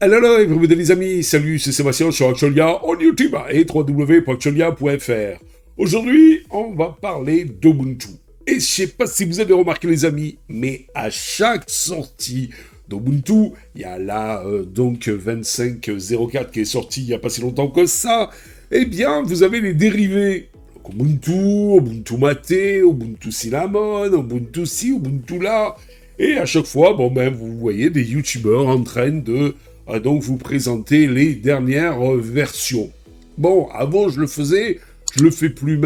Alors, bienvenue les amis, salut, c'est Sébastien sur Actualia en YouTube et www.actualia.fr. Aujourd'hui, on va parler d'Ubuntu. Et je sais pas si vous avez remarqué les amis, mais à chaque sortie d'Ubuntu, il y a là donc 25.04 qui est sorti il n'y a pas si longtemps que ça, eh bien vous avez les dérivés. Donc, Ubuntu Mate, Ubuntu Cinnamon, Ubuntu ci, Ubuntu là. Et à chaque fois, vous voyez des youtubeurs en train de donc vous présenter les dernières versions. Bon, avant je le faisais, je le fais plus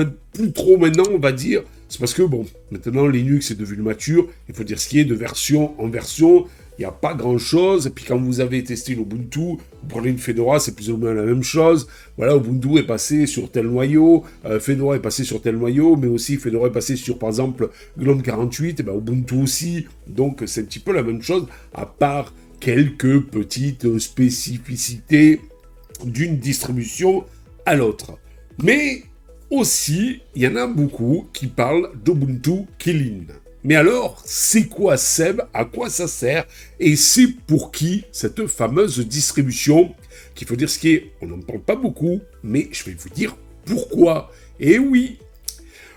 trop maintenant, on va dire. C'est parce que, maintenant Linux est devenu mature, il faut dire ce qui est de version en version, il n'y a pas grand-chose, et puis quand vous avez testé l'Ubuntu, vous prenez une Fedora, c'est plus ou moins la même chose. Voilà, Ubuntu est passé sur tel noyau, Fedora est passé sur tel noyau, mais aussi Fedora est passé sur, par exemple, GNOME 48, et Ubuntu aussi, donc c'est un petit peu la même chose, à part quelques petites spécificités d'une distribution à l'autre. Mais aussi, il y en a beaucoup qui parlent d'Ubuntu Kylin. Mais alors, c'est quoi Seb? À quoi ça sert? Et c'est pour qui cette fameuse distribution? Qu'il faut dire ce qui est, on n'en parle pas beaucoup, mais je vais vous dire pourquoi. Et oui,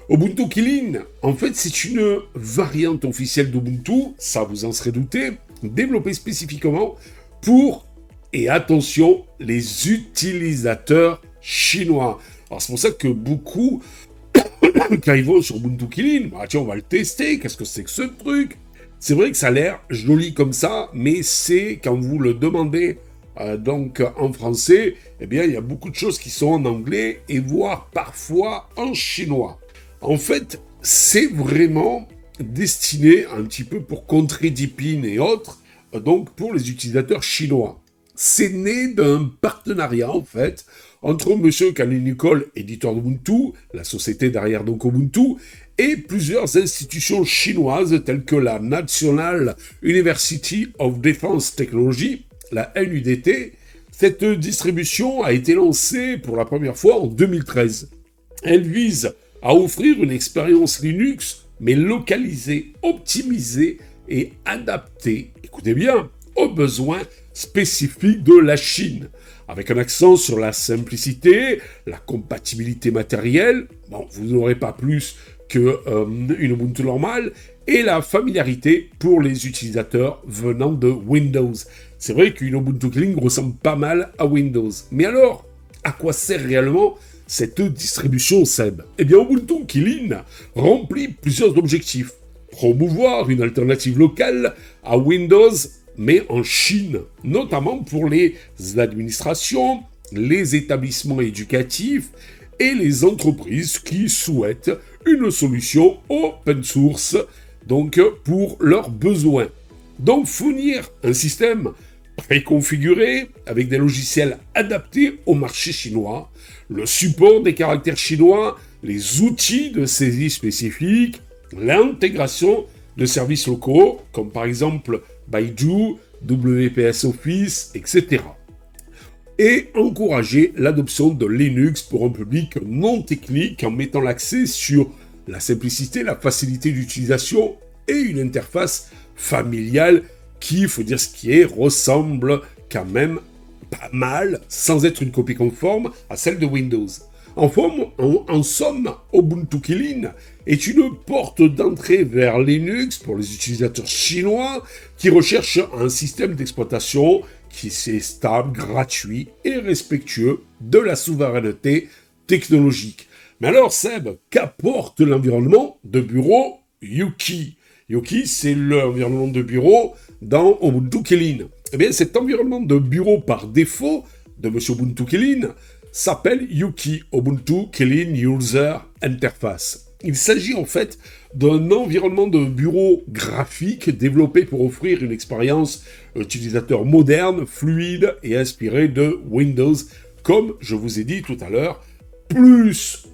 Ubuntu Kylin, en fait, c'est une variante officielle d'Ubuntu, ça vous en serez douté, développée spécifiquement pour, et attention, les utilisateurs chinois. Alors c'est pour ça que beaucoup, quand ils vont sur Ubuntu Kylin, tiens, on va le tester, qu'est-ce que c'est que ce truc? C'est vrai que ça a l'air joli comme ça, mais c'est quand vous le demandez donc en français, eh bien il y a beaucoup de choses qui sont en anglais et voire parfois en chinois. En fait, c'est vraiment destiné un petit peu pour contrer Deepin et autres, donc pour les utilisateurs chinois. C'est né d'un partenariat, en fait, entre Monsieur Kali Nicole, éditeur d'Ubuntu, la société derrière donc Ubuntu, et plusieurs institutions chinoises telles que la National University of Defense Technology, la NUDT. Cette distribution a été lancée pour la première fois en 2013. Elle vise à offrir une expérience Linux, mais localisée, optimisée et adaptée, écoutez bien, aux besoins spécifiques de la Chine, avec un accent sur la simplicité, la compatibilité matérielle, vous n'aurez pas plus qu'une Ubuntu normale, et la familiarité pour les utilisateurs venant de Windows. C'est vrai qu'une Ubuntu Kylin ressemble pas mal à Windows. Mais alors, à quoi sert réellement cette distribution Seb? Eh bien, Ubuntu Kylin remplit plusieurs objectifs. Promouvoir une alternative locale à Windows, mais en Chine, notamment pour les administrations, les établissements éducatifs et les entreprises qui souhaitent une solution open source, donc pour leurs besoins. Donc fournir un système préconfiguré avec des logiciels adaptés au marché chinois, le support des caractères chinois, les outils de saisie spécifiques, l'intégration de services locaux, comme par exemple Baidu, WPS Office, etc. Et encourager l'adoption de Linux pour un public non technique en mettant l'accent sur la simplicité, la facilité d'utilisation et une interface familiale qui, il faut dire ce qui est, ressemble quand même pas mal, sans être une copie conforme, à celle de Windows. En somme, Ubuntu Kylin est une porte d'entrée vers Linux pour les utilisateurs chinois qui recherchent un système d'exploitation qui est stable, gratuit et respectueux de la souveraineté technologique. Mais alors Seb, qu'apporte l'environnement de bureau Yuki? Yuki, c'est l'environnement de bureau dans Ubuntu Kylin. Eh bien, cet environnement de bureau par défaut de M. Ubuntu Kylin s'appelle Yuki, Ubuntu Kylin User Interface. Il s'agit en fait d'un environnement de bureau graphique développé pour offrir une expérience utilisateur moderne, fluide et inspirée de Windows, comme je vous ai dit tout à l'heure, plus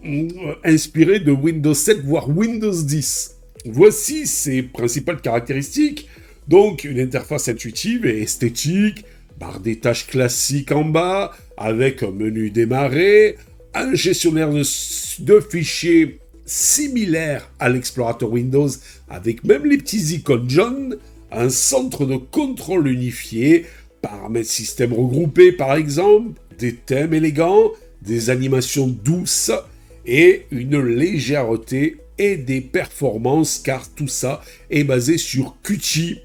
inspiré de Windows 7, voire Windows 10. Voici ses principales caractéristiques, donc une interface intuitive et esthétique, barre des tâches classiques en bas, avec un menu démarrer, un gestionnaire de fichiers similaire à l'explorateur Windows, avec même les petits icônes jaunes, un centre de contrôle unifié, paramètres système regroupés par exemple, des thèmes élégants, des animations douces et une légèreté et des performances car tout ça est basé sur Qt.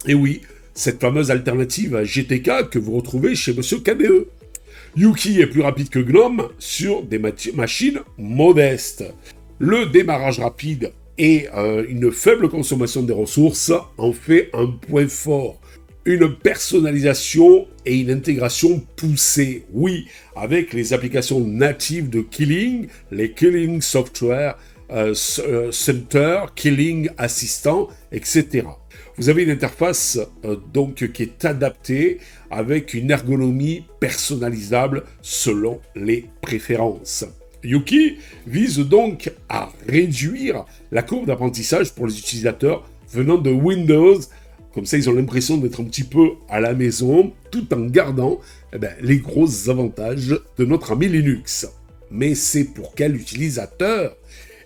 Et oui, cette fameuse alternative à GTK que vous retrouvez chez Monsieur KDE. Yuki est plus rapide que GNOME sur des machines modestes. Le démarrage rapide et une faible consommation des ressources en fait un point fort. Une personnalisation et une intégration poussée, oui, avec les applications natives de Killing, les Killing Software Center, Killing Assistant, etc. Vous avez une interface donc qui est adaptée avec une ergonomie personnalisable selon les préférences. Yuki vise donc à réduire la courbe d'apprentissage pour les utilisateurs venant de Windows. Comme ça, ils ont l'impression d'être un petit peu à la maison, tout en gardant les gros avantages de notre ami Linux. Mais c'est pour quel utilisateur ?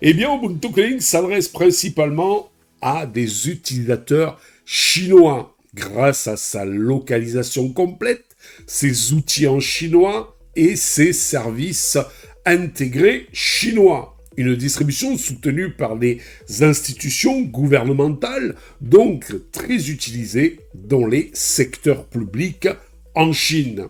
Eh bien, Ubuntu Kylling s'adresse principalement à des utilisateurs chinois, grâce à sa localisation complète, ses outils en chinois et ses services intégrés chinois. Une distribution soutenue par les institutions gouvernementales, donc très utilisée dans les secteurs publics en Chine.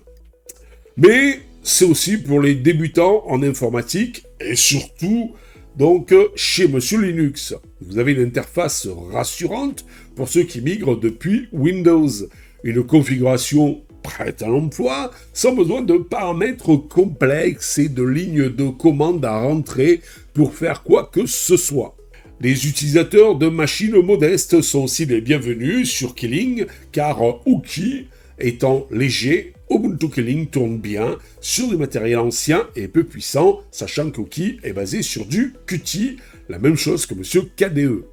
Mais c'est aussi pour les débutants en informatique et surtout donc chez Monsieur Linux. Vous avez une interface rassurante pour ceux qui migrent depuis Windows. Une configuration prête à l'emploi, sans besoin de paramètres complexes et de lignes de commande à rentrer pour faire quoi que ce soit. Les utilisateurs de machines modestes sont aussi les bienvenus sur Killing, car Uki étant léger, Ubuntu Kylling tourne bien sur des matériels anciens et peu puissants, sachant que Uki est basé sur du Qt, la même chose que Monsieur KDE.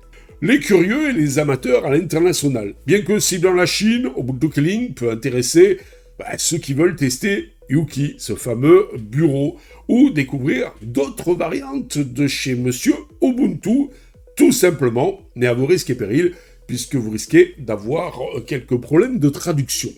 Les curieux et les amateurs à l'international. Bien que ciblant la Chine, Ubuntu Kylling peut intéresser ceux qui veulent tester Yuki, ce fameux bureau, ou découvrir d'autres variantes de chez Monsieur Ubuntu, tout simplement, mais à vos risques et périls, puisque vous risquez d'avoir quelques problèmes de traduction.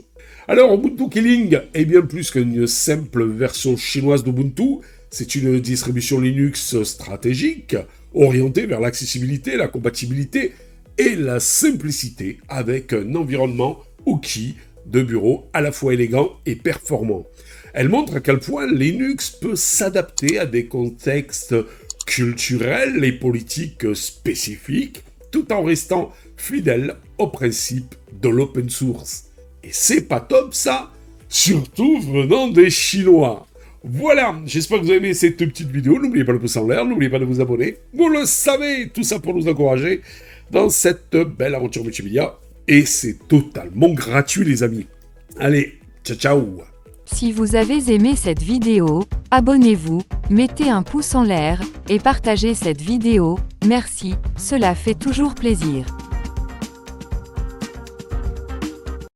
Alors, Ubuntu Kylling est bien plus qu'une simple version chinoise d'Ubuntu, c'est une distribution Linux stratégique, orientée vers l'accessibilité, la compatibilité et la simplicité, avec un environnement Uki de bureau à la fois élégant et performant. Elle montre à quel point Linux peut s'adapter à des contextes culturels et politiques spécifiques, tout en restant fidèle au principe de l'open source. Et c'est pas top ça, surtout venant des Chinois. Voilà, j'espère que vous avez aimé cette petite vidéo. N'oubliez pas le pouce en l'air, n'oubliez pas de vous abonner. Vous le savez, tout ça pour nous encourager dans cette belle aventure multimédia. Et c'est totalement gratuit les amis. Allez, ciao ciao. Si vous avez aimé cette vidéo, abonnez-vous, mettez un pouce en l'air et partagez cette vidéo. Merci, cela fait toujours plaisir.